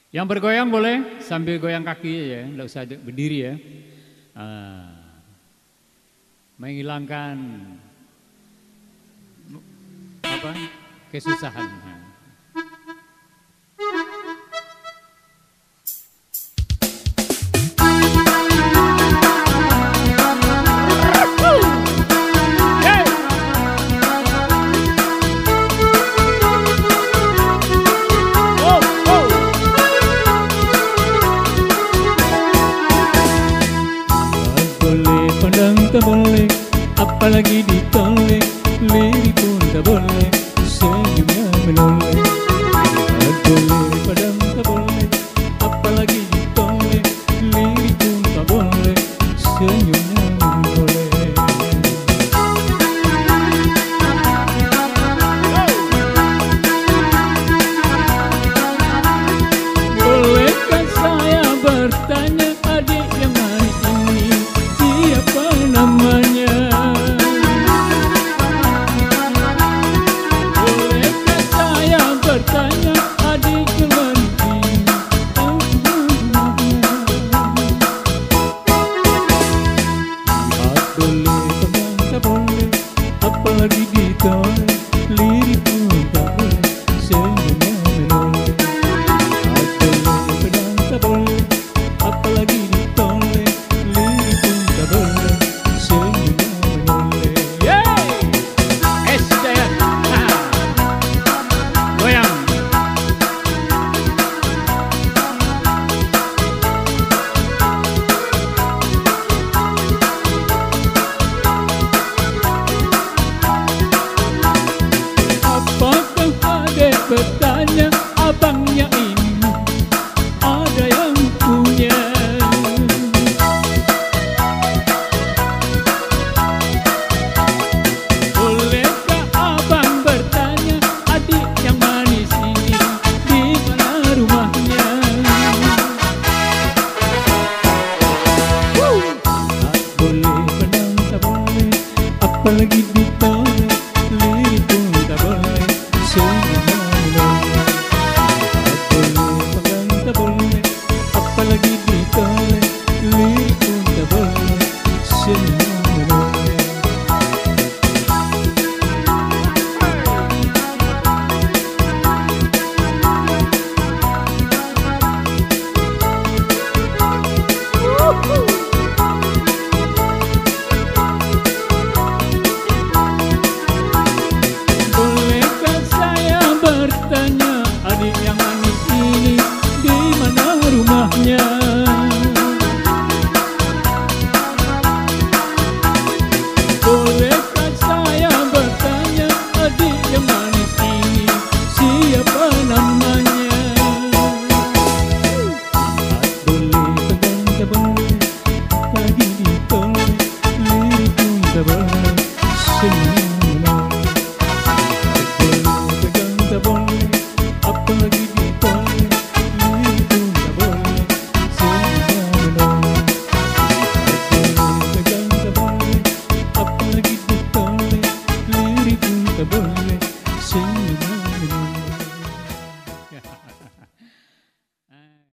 Yang bergoyang boleh sambil goyang kaki ya, nggak usah berdiri ya. Menghilangkan apa kesusahan. Tak boleh, apalagi ditoleh, lirik pun tak boleh, senyumnya menoleh. Tak boleh, padam tak boleh, apalagi ditoleh, lirik pun tak boleh, senyumnya menoleh. Bolehkah saya bertanya adik yang hari ini siapa namanya? Bolehkah saya bertanya adik kembali apa namanya? Tak boleh, pegang tak boleh, apalagi ditoleh, lirik pun tak boleh, senyumnya menoleh. Tak boleh, pegang tak boleh, apalagi ditoleh, lirik pun tak boleh, senyumnya menoleh. Goyang. Apakah adek bertanya abangnya ini ada yang punya? Bolehkah abang bertanya adik yang manis ini di mana rumahnya? Tak boleh, padam tak boleh, apalagi ditoleh, lirik pun tak boleh, senyumnya menoleh. Tak boleh, pegang tak boleh, apalagi ditoleh, lirik pun tak boleh, senyumnya menoleh. Bolehkah saya bertanya adik yang manis ini di mana rumahnya? Bolehkah saya bertanya adik yang manis ini siapa namanya? Tak boleh, pegang tak boleh, apalagi ditoleh, lirik pun tak boleh, senyum